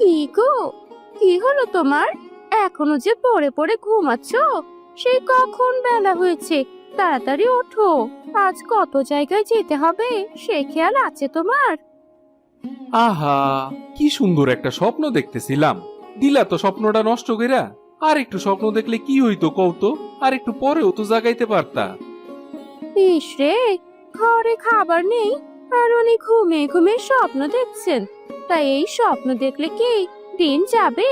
কি গো, কি হলো তোমার? এখনো যে পড়ে পড়ে ঘুমাচ্ছ? সেই কখন বেলা হয়েছে, তাড়াতাড়ি ওঠো। আজ কত জায়গায় যেতে হবে সে খেয়াল আছে তোমার? আহা, কি সুন্দর একটা স্বপ্ন দেখতেছিলাম, দিলা তো স্বপ্নটা নষ্ট কইরা। আর একটু স্বপ্ন দেখলে কি হইতো কওতো? আর একটু পরেও তো জাগাইতে পারতা। ইস রে, ঘরে খাবার নেই আর উনি ঘুমিয়ে ঘুমিয়ে স্বপ্ন দেখছেন। তাই এই স্বপ্ন দেখলে কি দিন যাবে?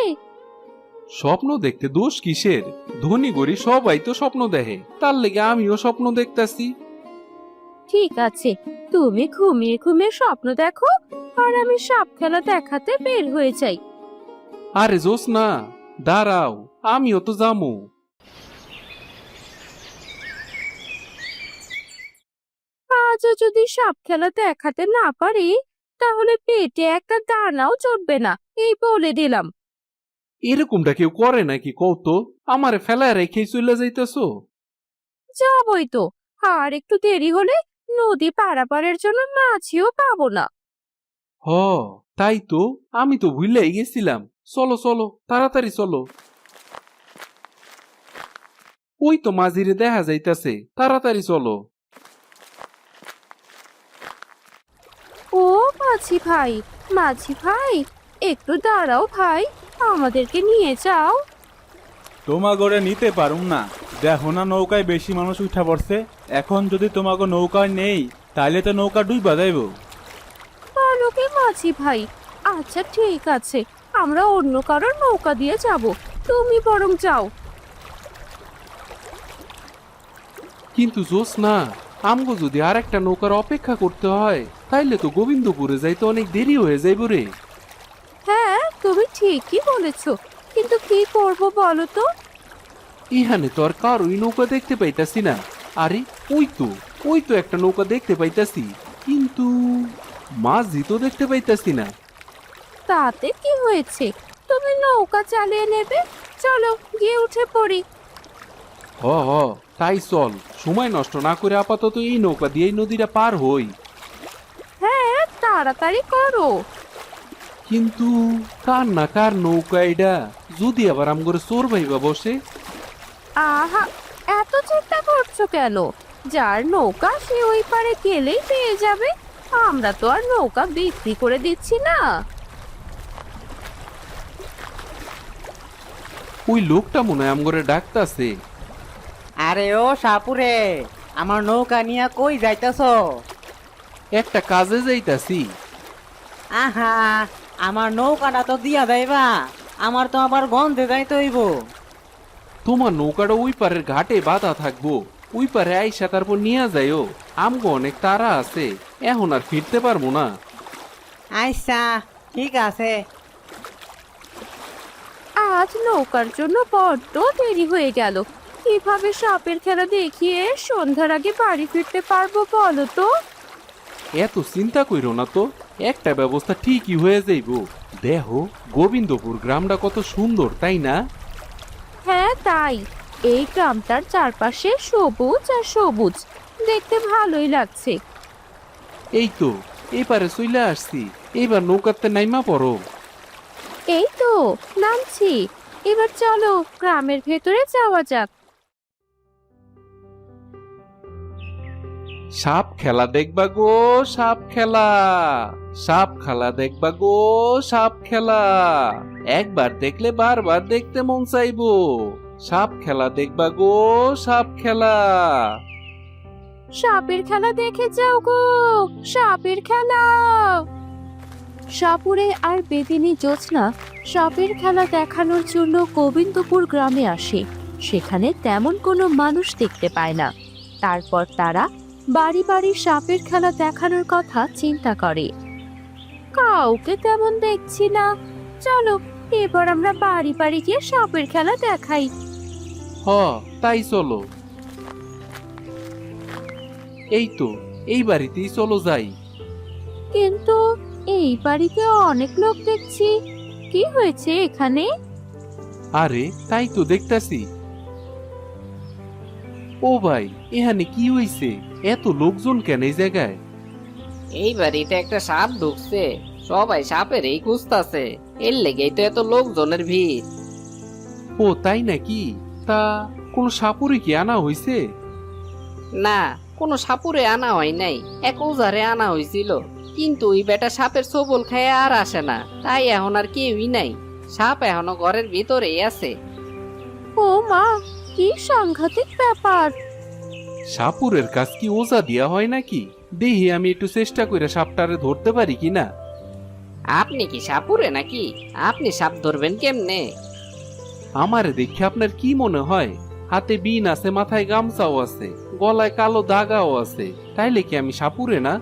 স্বপ্ন দেখতে দোষ কিসের? ধনী গরি সবাই তো স্বপ্ন দেখে, তার লেগে আমিও স্বপ্ন দেখতাছি। ঠিক আছে, তুমি ঘুমিয়ে ঘুমিয়ে স্বপ্ন দেখো আর আমি সাপ খেলা দেখাতে বের হয়ে যাই। আরে জোস না, দাঁড়াও, আমিও তো যামু। আজও যদি সাপ খেলা দেখাতে না পারি, তাহলে পেটে একটা দানাও চড়বে না, এই বলে দিলাম। এরকমটা কেউ করে নাকি কওতো? আমারে ফেলায় রেখেই চলে যাইতেছো? যাবই তো, আর একটু দেরি হলে নদী পারাপারের জন্য মাছিও পাবো না। হ, তাই তো, আমি তো ভুলেই গেছিলাম। চলো চলো, তাড়াতাড়ি চলো। ওই তো মাঝিরে দেখা যাইতাছে, তাড়াতাড়ি চলো। ও মাছি ভাই, মাছি ভাই, একটু দাঁড়াও ভাই, আমাদেরকে নিয়ে যাও। তোমাগরে নিতে পারুম না, দেখো না নৌকায় বেশি মানুষ উঠা পড়ছে। এখন যদি তোমাকে নৌকায় নেই তাইলে তো নৌকা ডুইবা যাইব। বলো কি মাছি ভাই, আচ্ছা ঠিক আছে, আমরা অন্য কারোর নৌকা দিয়ে যাব, তুমি বরং যাও। কিন্তু জোস না, আমগো যদি আর একটা নৌকার অপেক্ষা করতে হয়, তাইলে তো গোবিন্দপুরে যাইতে অনেক দেরি হয়ে যাইব রে। হ্যাঁ, তুমি ঠিকই বলেছো, কিন্তু কি করব বলো তো? ইহানে তো আর কারোই নৌকা দেখতে পাইতাছি না। আরে, ওই তো, ওই তো একটা নৌকা দেখতে পাইতাছি, কিন্তু মাঝি তো দেখতে পাইতাছি না। তাতে কি হয়েছে, তুমি নৌকা চালিয়ে নেবে, চলো গিয়ে উঠে পড়ি। হ হ, তাই চল, সময় নষ্ট না করে আপাতত এই নৌকা দিয়ে এই নদীটা পার হই। হ্যাঁ, তাড়াতাড়ি করো। কিন্তু কার না কার নৌকা এটা, যদি আবার আমগরে চোর ভাইবা বসে। আহা, এত চিন্তা করছো কেন? যার নৌকা সে ওই পারে গেলেই পেয়ে যাবে, আমরা তো আর নৌকা বিক্রি করে দিচ্ছি না। ওই লোকটা মনে হয় আমগরে ডাকতাছে। আরে ও সাপুরে, আমার নৌকা নিয়া কই যাইতাছ? একটা কাজে যাইতাছি। আহা, আমার নৌকাটা তো দিয়া যাইবা, আমার তো আবার গন্ধে যাইতে হইব। তোমার নৌকাটা ওই পারের ঘাটে বাঁধা থাকবো, ওই পারে আইসা তারপর নিয়ে যাইও। আমগো অনেক তাড়া আছে, এখন আর ফিরতে পারবো না। আচ্ছা, ঠিক আছে। আজ নৌকার জন্য বড্ড দেরি হয়ে গেল, কিভাবে সাপের খেলা দেখিয়ে সন্ধ্যার আগে বাড়ি ফিরতে পারবো বলো তো? এত চিন্তা কইরো না তো, একটা ব্যবস্থা ঠিকই হয়ে যাইব। দেহ, গোবিন্দপুর গ্রামটা কত সুন্দর, তাই না? হ্যাঁ তাই, এই গ্রামটার চারপাশে সবুজ আর সবুজ, দেখতে ভালোই লাগছে। এই তো, এবারে চইলে আসছি, এইবার নৌকাতে নাইমা পড়ো। এই তো নামছি, এবার চলো গ্রামের ভেতরে যাওয়া যাক। সাপ খেলা দেখবা গো, সাপ খেলা, সাপ খেলা দেখবা গো, সাপ খেলা। একবার দেখলে বারবার দেখতে মন চাইবো। সাপ খেলা দেখবা গো, সাপ খেলা। সাপের খেলা দেখে যাও গো, সাপের খেলা। সাপুরে আর বেদিনী জ্যোৎস্না সাপের খেলা দেখানোর জন্য গোবিন্দপুর গ্রামে আসে। সেখানে তেমন কোনো মানুষ দেখতে পায় না। তারপর তারা বাড়ি বাড়ি সাপের খেলা দেখানোর কথা চিন্তা করে। কাউকে তেমন দেখছি না, চলো এবার আমরা বাড়ি বাড়ি গিয়ে সাপের খেলা দেখাই। হ, তাই চলো। এই তো, এই বাড়িতেই চলো যাই। কিন্তু এই বাড়িতে অনেক লোক দেখছি, কি হয়েছে এখানে? আরে, তাই তো দেখতাছি। ও ভাই, এখানে কি হইছে? এত লোকজন কেন এই জায়গায়? এই বাড়িতে একটা সাপ ঢুকছে, সবাই সাপের এই খুঁজতাছে। এর লেগেই তো এত লোকজনের ভিড়। ও তাই নাকি? তা কোন সাপুরে কি আনা হইছে? না, কোনো সাপুরে আনা হয় নাই, এক ওজারে আনা হয়েছিল, কিন্তু ওই বেটা সাপের সবল খেয়ে আর আসে না, তাই এখন আর কেউই নাই। সাপ এখনো ঘরের ভিতরেই আছে। ও মা, কি সাংঘাতিক ব্যাপার! সাপুরের কাজ কি ওজা দিয়া হয় নাকি? দেখি আমি একটু চেষ্টা করে সাপটারে ধরতে পারি কিনা। আপনি কি সাপুরে নাকি? আপনি সাপ ধরবেন কেমনে? আমারে দেখে আপনার কি মনে হয়? হাতে বিন আছে, মাথায় গামছাও আছে, গলায় কালো দাগাও আছে, তাইলে কি আমি সাপুরে না?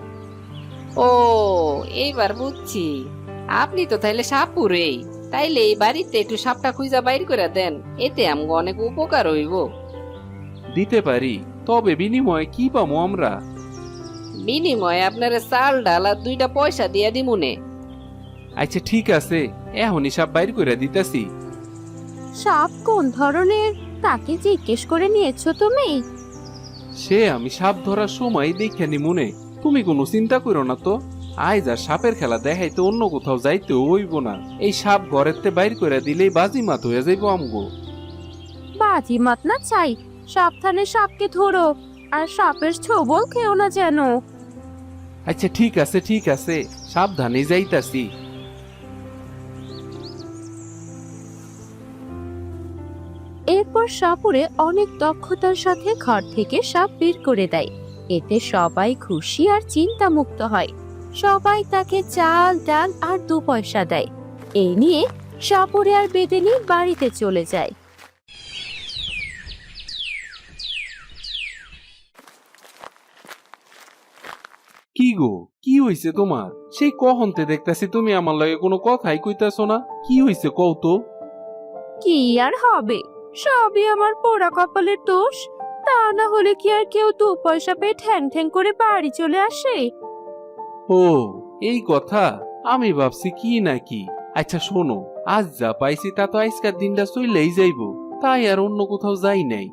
ও, এইবার বুঝছি, আপনি তো তাইলে সাপুরেই। তাইলে এই বাড়িতে একটু সাপটা খুঁজা বাইর করে দেন, এতে আমগো অনেক উপকার হইব। দিতে পারি, তবে বিনিময়ে কি পাবো আমরা? বিনিময়ে আপনার চাল ডাল আর 2টা পয়সা দিয়া দিমুনে। আচ্ছা ঠিক আছে, এখনই সাপ বাইর করে দিতেছি। সাপ কোন ধরনের তাকে জিজ্ঞেস করে নিয়েছো তুমি? সে আমি সাপ ধরার সময় দেখে নি মনে, তুমি কোনো চিন্তা করো না তো। আজ আর সাপের খেলা দেখাইতে অন্য কোথাও যাইতে হইব না। এই সাপ ঘরেতে বাইর করে দিলেই বাজি মাত হয়ে যাইব আমগো। বাজি মাত না চাই, সাবধানে সাপকে ধরো, আর সাপের ছোবল খেও না যেন। আচ্ছা ঠিক আছে ঠিক আছে, সাবধানে যাইতাছি। এরপর সাপুরে অনেক দক্ষতার সাথে ঘর থেকে সাপ বের করে দেয়। এতে সবাই খুশি আর চিন্তা মুক্ত হয়। সবাই তাকে চাল ডাল আর 2 পয়সা দেয়। এই নিয়ে সাপুরে আর বেদেনি বাড়িতে চলে যায়। কি গো, কি হইছে তোমার? সেই কহনতে দেখতাছি তুমি আমার লগে কোনো কথাই কইতাছো না। কি হইছে কও তো? কি আর হবে, সবই আমার পোড়া কপালের দোষ। তা না হলে কি আর কেউ 2 পয়সা পেয়ে ঠ্যাং ঠ্যাং করে বাড়ি চলে আসে? ও এই কথা, আমি ভাবছি কি নাকি। আচ্ছা শোনো, আজ যা পাইছি তা তো আজকের দিনটা চইলেই যাইবো, তাই আর অন্য কোথাও যাই নাই।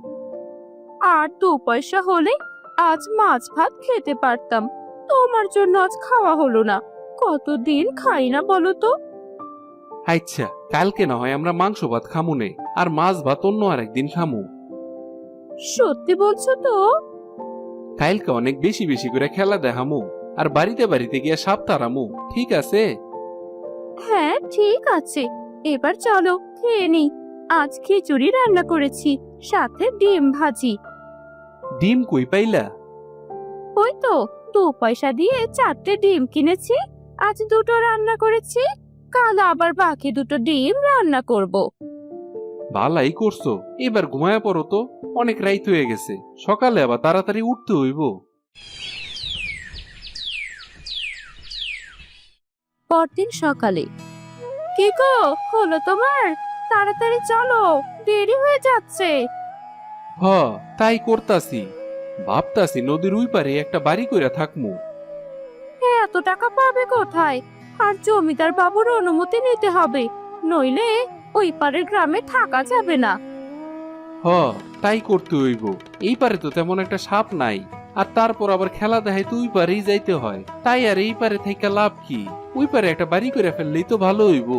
আর 2 পয়সা হলে আজ মাছ ভাত খেতে পারতাম। তোমার জন্য আজ খাওয়া হলো না। কতদিন খাই না বলো তো? আচ্ছা কালকে না হয় আমরা মাংস ভাত খামুনে, আর মাছ ভাত অন্য আর একদিন খামু। সত্যি বলছো তো? কালকে অনেক বেশি বেশি করে খেলা দেখামু, আর বাড়িতে বাড়িতে গিয়ে সাপ তাড়ামু, ঠিক আছে? হ্যাঁ ঠিক আছে, এবার চলো খেয়ে নি। আজ খিচুড়ি রান্না করেছি, সাথে ডিম ভাজি। ডিম কই পাইলা? ওই তো 2 পয়সা দিয়ে 4টে ডিম কিনেছি, আজ 2টো রান্না করেছি। কাল আবার বাকি 2টো ডিম রান্না করব। ভালাই করছো, এবার ঘুমায়া পড়ো তো, অনেক রাইত হয়ে গেছে, সকালে আবার তাড়াতাড়ি উঠতে হইব। পরদিন সকালে, কি গো হলো তোমার? তাড়াতাড়ি চলো, দেরি হয়ে যাচ্ছে। হ তাই করতাছি, ভাবতাছি নদীর ওই পারে একটা বাড়ি কইরা থাকমু। এত টাকা পাবে কোথায়? আর জমিদার বাবুর অনুমতি নিতে হবে, নইলে ওই পারের গ্রামে থাকা যাবে না। হ তাই করতে হইব, এই পারে তো তেমন একটা সাপ নাই, আর তারপর আবার খেলা দেখাইতে ওই পারেই যাইতে হয়, তাই আর এই পারে থেকে লাভ কি? ওই পারে একটা বাড়ি করে ফেললেই তো ভালো হইব।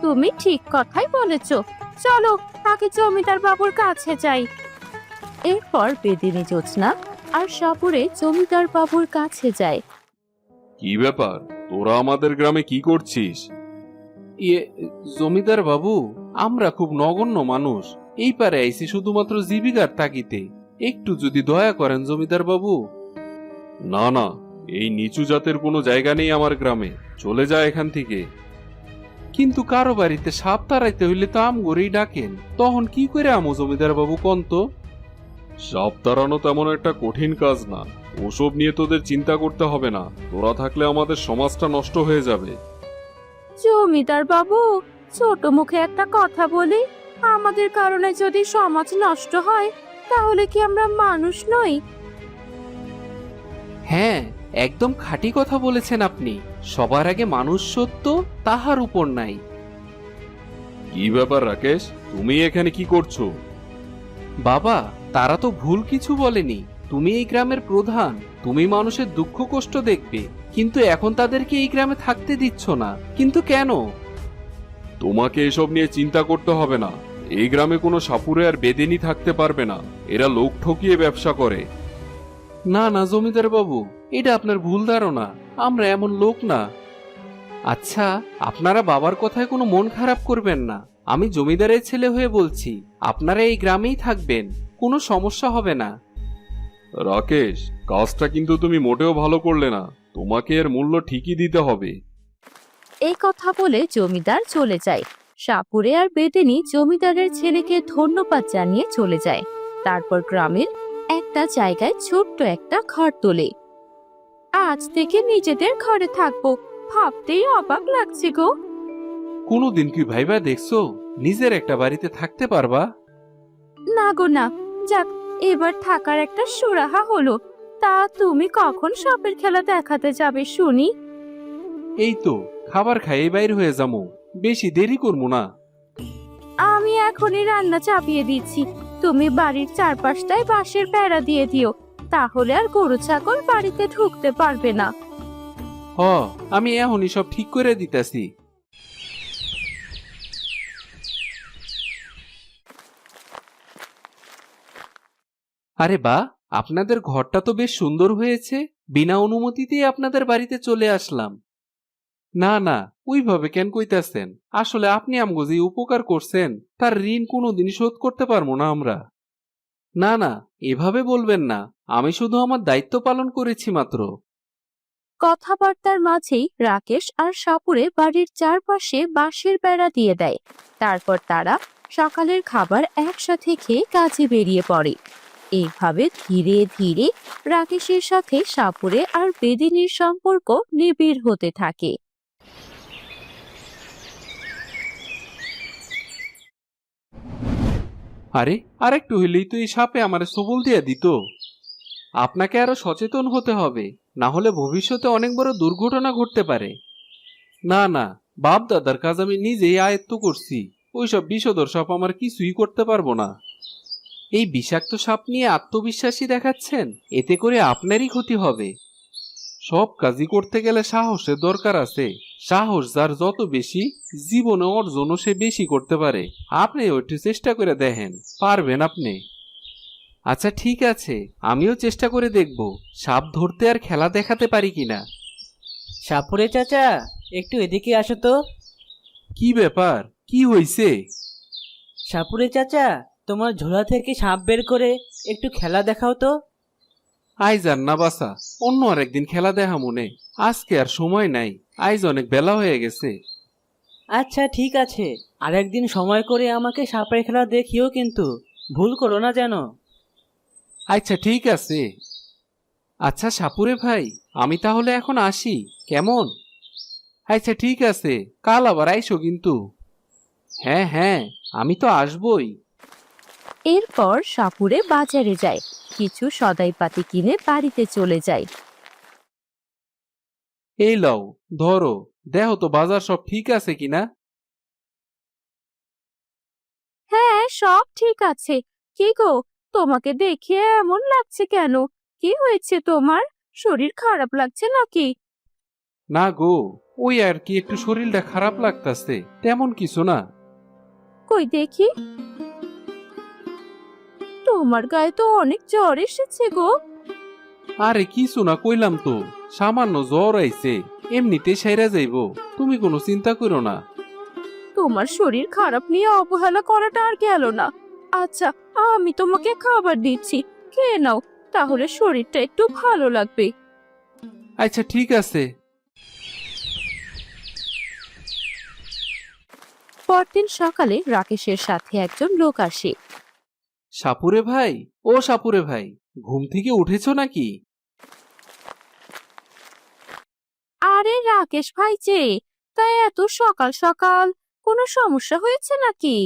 তুমি ঠিক কথাই বলেছো। চলো আগে জমিদার বাবুর কাছে যাই। এরপর বেদিনী জোৎস্না আর সাপুরে জমিদার বাবুর কাছে যায়। কি ব্যাপার, তোরা আমাদের গ্রামে কি করছিস? ইয়ে জমিদার বাবু, আমরা খুব নগণ্য মানুষ, এই পারে আইছি শুধুমাত্র জীবিকার তাগিদে, একটু যদি দয়া করেন জমিদার বাবু। না না, এই নিচু জাতের কোনো জায়গা নেই আমার গ্রামে, চলে যা এখান থেকে। কিন্তু কারো বাড়িতে সাপ তাড়াইতে হইলে তো আম গড়েই ডাকেন, তখন কি করে আমো জমিদার বাবু কোন তো? সাপ তাড়ানো তেমন একটা কঠিন কাজ না, ওসব নিয়ে তোদের চিন্তা করতে হবে না, তোরা থাকলে আমাদের সমাজটা নষ্ট হয়ে যাবে। জমিদার বাবু, ছোট মুখে একটা কথা বলি, আমাদের কারণে যদি সমাজ নষ্ট হয় তাহলে কি আমরা মানুষ নই? হ্যাঁ একদম খাঁটি কথা বলেছেন আপনি, সবার আগে মানুষ সত্য, তাহার উপর নাই। কি ব্যাপার রাকেশ, তুমি এখানে কি করছো? বাবা তারা তো ভুল কিছু বলেনি, তুমি এই গ্রামের প্রধান, তুমি মানুষের দুঃখ কষ্ট দেখবে, কিন্তু এখন তাদেরকে এই গ্রামে থাকতে দিচ্ছ না, কিন্তু কেন? তোমাকে এসব নিয়ে চিন্তা করতে হবে না। এই গ্রামে কোনো সাপুরে আর বেদেনি থাকতে পারবে না। এরা লোক ঠকিয়ে ব্যবসা করে। না না জমিদার বাবু, এটা আপনার ভুল ধারণা, আমরা এমন লোক না। আচ্ছা, আপনারা বাবার কথায় কোনো মন খারাপ করবেন না, আমি জমিদারের ছেলে হয়ে বলছি, আপনারা এই গ্রামেই থাকবেন, কোনো সমস্যা হবে না। রাকেশ, কাজটা কিন্তু তুমি মোটেও ভালো করলে না। তোমাকে এর মূল্য ঠিকই দিতে হবে। এই কথা বলে জমিদার চলে যায়। সাপুরে আর বেদেনি জমিদারের ছেলেকে ধন্যবাদ জানিয়ে চলে যায়। তারপর গ্রামের একটা জায়গায় ছোট্ট একটা ঘর তোলে। আজ থেকে নিজেদের ঘরে থাকবো, ভাবতেই অবাক লাগছে গো। কোনোদিন কি ভাইবা দেখছো নিজের একটা বাড়িতে থাকতে পারবা? না গো না, যাক এবার থাকার একটা সুরাহা হলো। তা তুমি কখন সাপের খেলা দেখাতে যাবে শুনি? এই তো খাবার খাইয়ে বাইর হয়ে যাবো, বেশি দেরি করবো না। আমি এখনই রান্না চাপিয়ে দিচ্ছি, তুমি বাড়ির চারপাশটায় বাঁশের বেড়া দিয়ে দিও, তাহলে আর গরু ছাগল বাড়িতে ঢুকতে পারবে না। হ, আমি এখনই সব ঠিক করে দিতেছি। আরে বা, আপনাদের ঘরটা তো বেশ সুন্দর হয়েছে, বিনা অনুমতিতেই আপনাদের বাড়িতে চলে আসলাম। না না, ওইভাবে কেন কইতাছেন? আসলে আপনি আমগো যে উপকার করছেন তার ঋণ কোনোদিনই শোধ করতে পারবো না আমরা। না না, এভাবে বলবেন না, আমি শুধু আমার দায়িত্ব পালন করেছি মাত্র। কথাবার্তার মাঝেই রাকেশ আর সাপুরে বাড়ির চারপাশে বাঁশের বেড়া দিয়ে দেয়। তারপর তারা সকালের খাবার একসাথে খেয়ে কাজে বেরিয়ে পড়ে। এইভাবে ধীরে ধীরে রাকেশের সাথে সাপুরে আর বেদিনীর সম্পর্ক নিবিড় হতে থাকে। আরে, আরেকটু হইলেই তো এই সাপে আমার সবল দিয়ে দিত। আপনাকে আরো সচেতন হতে হবে, না হলে ভবিষ্যতে অনেক বড় দুর্ঘটনা ঘটতে পারে। না না, বাপ দাদার কাজ আমি নিজেই আয়ত্ত করছি, ওইসব বিষধর সাপ আমার কিছুই করতে পারবো না। এই বিষাক্ত সাপ নিয়ে আত্মবিশ্বাসী দেখাচ্ছেন, এতে করে আপনারই ক্ষতি হবে। সব কাজই করতে গেলে সাহসের দরকার আছে, সাহস যার যত বেশি, জীবনে অর্জনও সে বেশি করতে পারে। আপনি ওইটু চেষ্টা করে দেখেন, পারবেন আপনি। আচ্ছা ঠিক আছে, আমিও চেষ্টা করে দেখব সাপ ধরতে আর খেলা দেখাতে পারি কিনা। সাপুরে চাচা, একটু এদিকে আসো তো। কি ব্যাপার, কি হইছে? সাপুরে চাচা, তোমার ঝোলা থেকে সাপ বের করে একটু খেলা দেখাও তো। আইজ আর না বাসা, অন্য আর একদিন খেলা দেখা মনে, আজকে আর সময় নাই, আইজ অনেক বেলা হয়ে গেছে। আচ্ছা ঠিক আছে, আরেকদিন সময় করে আমাকে সাপের খেলা দেখিও, কিন্তু ভুল করো না যেন। আচ্ছা ঠিক আছে। আচ্ছা সাপুরে ভাই, আমি তাহলে এখন আসি, কেমন? আচ্ছা ঠিক আছে, কাল আবার আইসো কিন্তু। হ্যাঁ হ্যাঁ, আমি তো আসবই। এরপর সাপুরে বাজারে যায়, কিছু সদাইপাতি কিনে বাড়িতে চলে যায়। এই লও, ধরো, দেখো তো বাজার সব ঠিক আছে কিনা। হ্যাঁ সব ঠিক আছে। কি গো, তোমাকে দেখে এমন লাগছে কেন? কি হয়েছে তোমার? শরীর খারাপ লাগছে নাকি? না গো, ওই আর কি একটু শরীরটা খারাপ লাগতাছে, তেমন কিছু না। কই দেখি, তোমার গায়ে তো অনেক জ্বর এসেছে গো। আরে কিছু না কইলাম তো, সামান্য জ্বর আইছে, এমনিতে সেরা যাইবো, তুমি কোনো চিন্তা করো না। তোমার শরীর খারাপ নিয়ে অবহেলা করাটা আর গেল না। আচ্ছা, আমি তোমাকে খাবার দিচ্ছি, খেয়ে নাও, তাহলে শরীরটা একটু ভালো লাগবে। আচ্ছা ঠিক আছে। পরদিন সকালে রাকেশের সাথে একজন লোক আসে। সাপুরে ভাই, ও সাপুরে ভাই, ঘুম থেকে উঠেছো নাকি? আরে রাকেশ ভাই যে, তাই এত সকাল সকাল কোনো সমস্যা হয়েছে নাকি?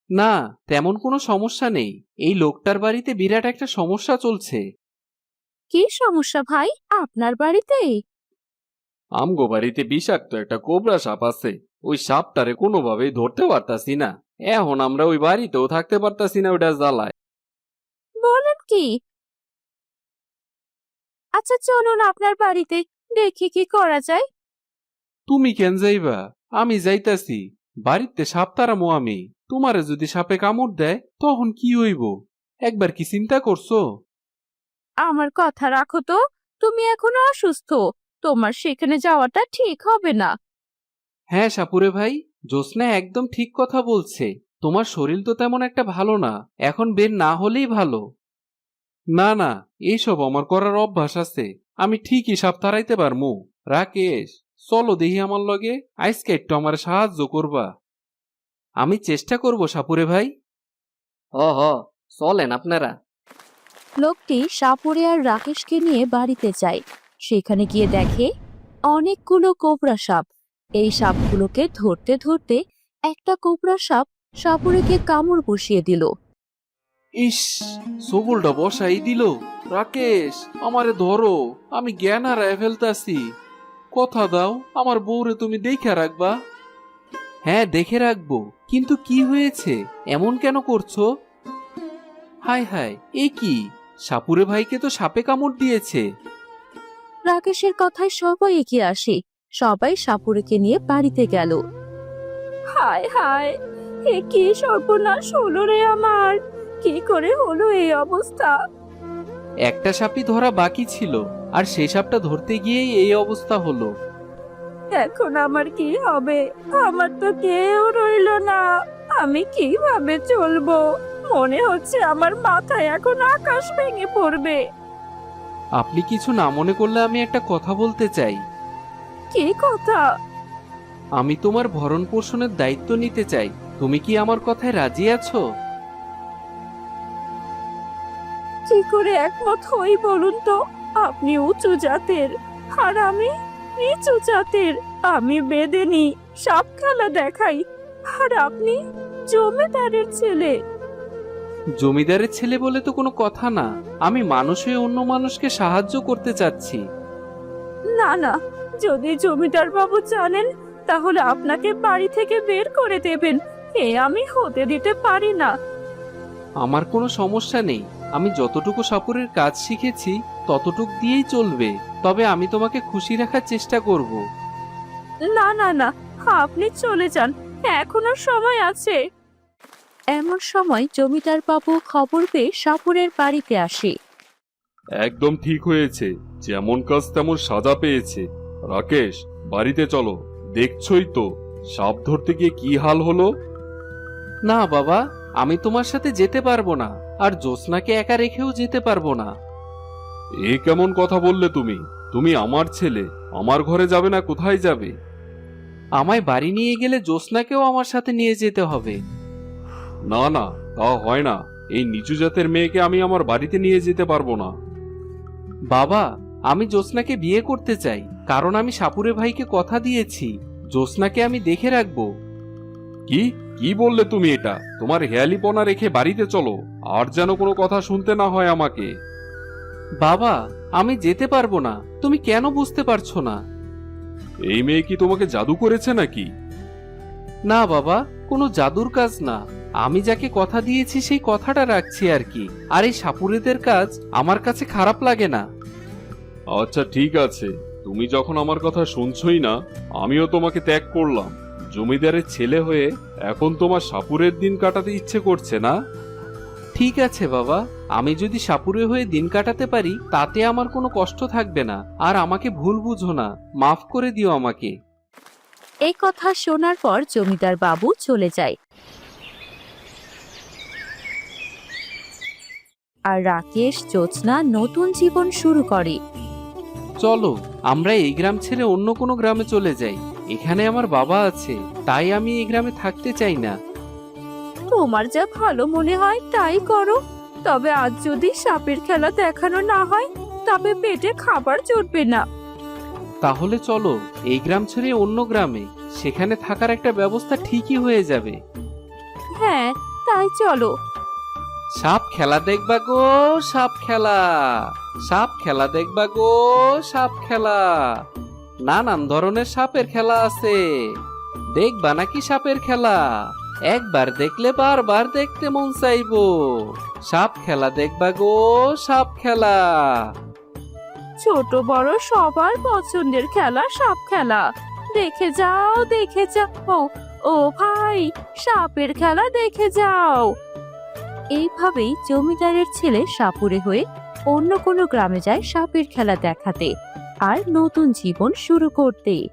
না, তেমন কোনো সমস্যা নেই, এই লোকটার বাড়িতে বিরাট একটা সমস্যা চলছে। কি সমস্যা ভাই আপনার বাড়িতে? আমগো বাড়িতে বিষাক্ত একটা কোবরা সাপ আছে। ওই সাপটারে কোনোভাবেই ধরতে পারতাছি না। এখন আমরা ওই বাড়িতেও থাকতে পারতাছি না, ওটা জ্বালায়। বলেন কি? আচ্ছা চলুন আপনার বাড়িতে, দেখি কি করা যায়। তুমি কেন যাইবা? আমি যাইতাছি। বাড়িতে সাপ তাড়ামো আমি। তোমারে যদি সাপে কামড় দেয় তখন কি হইব? একবার কি চিন্তা করছো? আমার কথা রাখো তো, তুমি এখনো অসুস্থ, তোমার সেখানে যাওয়াটা ঠিক হবে না। হ্যাঁ সাপুরে ভাই, জ্যোৎস্না একদম ঠিক কথা বলছে। তোমার শরীর তো তেমন একটা ভালো না, এখন বের না হলেই ভালো। না না, এইসব আমার করার অভ্যাস আছে। আমি ঠিকই সাপ তাড়াইতে পারমু। রাকেশ, চলো দেখি আমার লগে, আজকে একটু আমার সাহায্য করবা। আমি চেষ্টা করব সাপুরে ভাই। হ চলেন আপনারা। লোকটি সাপুরে আর রাকেশকে নিয়ে বাড়িতে যায়। সেখানে গিয়ে দেখে অনেকগুলো কোবরা সাপ। এই সাপগুলোকে ধরতে ধরতে একটা কোবরা সাপ সাপুরেকে কামড় বসিয়ে দিল। ইস, সবলটা বসাই দিল। রাকেশ, আমারে ধরো, আমি জ্ঞান হারায় ফেলতাছি। কথা দাও, আমার বউরে তুমি দেখে রাখবা। হ্যাঁ দেখে রাখবো, কিন্তু কি হয়েছে? এমন কেন করছো? হায় হায়, এ কি? সাপুরে ভাইকে তো সাপে কামড় দিয়েছে। রাকেশের কথায় সবাই এগিয়ে আসে। সবাই সাপুরেকে নিয়ে বাড়িতে গেল। হায় হায়, এ কি সর্বনাশ হলো রে আমার! কি করে হলো এই অবস্থা? একটা সাপই ধরা বাকি ছিল, আর সেই সাপটা ধরতে গিয়েই এই অবস্থা হলো। এখন আমার কি হবে? আমার তো কেউ রইলো না। আমি কিভাবে চলবো? মনে হচ্ছে আমার মাথায় এখন আকাশ ভেঙে পড়বে। আপনি কিছু না মনে করলে আমি একটা কথা বলতে চাই। কি কথা? আমি তোমার ভরণ পোষণের দায়িত্ব নিতে চাই। তুমি কি আমার কথায় রাজি আছো? কি করে একমত হই বলুন তো? আপনি উঁচু জাতের আর আমি নিচু জাতের। আমি বেদেনি, সাপ খেলা দেখাই, আর আপনি জমিদারের ছেলে। জমিদারের ছেলে বলে তো কোনো কথা না। আমি মানুষ হয়ে অন্য মানুষকে সাহায্য করতে চাচ্ছি। না না, যদি জমিদার বাবু জানেন তাহলে আপনাকে বাড়ি থেকে বের করে দেবেন। এ আমি হতে দিতে পারি না। আমার কোনো সমস্যা নেই। আমি যতটুকু সাপুরের কাজ শিখেছি ততটুক দিয়েই চলবে। তবে আমি তোমাকে খুশি রাখার চেষ্টা করব। না না না, আপনি চলে যান, এখনো সময় আছে। এমন সময় জমিদার বাবু খবর পেয়ে সাপুরের বাড়িতে আসে। একদম ঠিক হয়েছে, যেমন কাজ তেমন সাজা পেয়েছে। রাকেশ, বাড়িতে চলো। দেখছই তো সাপ ধরতে গিয়ে কি হাল হলো। না বাবা, আমি তোমার সাথে যেতে পারবো না, আর জ্যোৎস্নাকে একা রেখেও যেতে পারবো না। এ কেমন কথা বললে তুমি? তুমি আমার ছেলে, আমার ঘরে যাবে না কোথায় যাবে? আমায় বাড়ি নিয়ে গেলে জ্যোৎস্নাকেও আমার সাথে নিয়ে যেতে হবে। না না, তা হয় না। এই নিচু জাতের মেয়েকে আমি আমার বাড়িতে নিয়ে যেতে পারবো না। বাবা, আমি জ্যোৎস্নাকে বিয়ে করতে চাই, কারণ আমি সাপুরে ভাইকে কথা দিয়েছি জ্যোৎস্নাকে আমি দেখে রাখবো। কি কি বললে তুমি এটা? তোমার হেয়ালিপনা রেখে বাড়িতে চলো, আর যেন কোনো কথা শুনতে না হয় আমাকে। বাবা, আমি যেতে পারবো না। তুমি কেন বুঝতে পারছো না? এই মেয়ে কি তোমাকে জাদু করেছে নাকি? না বাবা, কোনো জাদুর কাজ না। আমি যাকে কথা দিয়েছি সেই কথাটা রাখছি আর কি। আর এই সাপুরেদের কাজ আমার কাছে খারাপ লাগে না। আচ্ছা ঠিক আছে, তুমি যখন আমার কথা শুনছই না, আমিও তোমাকে ত্যাগ করলাম। জমিদারের ছেলে হয়ে এখন তোমার সাপুরের দিন কাটাতে ইচ্ছে করছে না? ঠিক আছে বাবা, আমি যদি সাপুরে হয়ে দিন কাটাতে পারি তাতে আমার কোনো কষ্ট থাকবে না। আর আমাকে ভুল বুঝো না, মাফ করে দিও আমাকে। এই কথা শোনার পর জমিদার বাবু চলে যায়। আর রাকেশ জ্যোৎস্না নতুন জীবন শুরু করে। চলো আমরা এই গ্রাম ছেড়ে অন্য কোনো গ্রামে চলে যাই। এখানে আমার বাবা আছে, তাই আমি এই গ্রামে থাকতে চাই না। তোমার যা ভালো মনে হয় তাই করো। তবে আজ যদি সাপের খেলা দেখানো না হয় তবে পেটে খাবার জুটবে না। তাহলে চলো এই গ্রাম ছেড়ে অন্য গ্রামে, সেখানে থাকার একটা ব্যবস্থা ঠিকই হয়ে যাবে। হ্যাঁ, তাই চলো। সাপ খেলা দেখবা গো, সাপ খেলা। সাপ খেলা দেখবা গো, সাপ খেলা। নানান ধরনের সাপের খেলা আছে, দেখবা নাকি সাপের খেলা? একবার দেখলে বারবার দেখতে মন চাইবো। সাপ খেলা দেখবা গো, সাপ খেলা। ছোট বড় সবার পছন্দের খেলা সাপ খেলা। দেখে যাও দেখে যাও, ও ভাই সাপের খেলা দেখে যাও। এইভাবেই জমিদারের ছেলে সাপুরে হয়ে অন্য কোনো গ্রামে যায় সাপের খেলা দেখাতে আর নতুন জীবন শুরু করতে।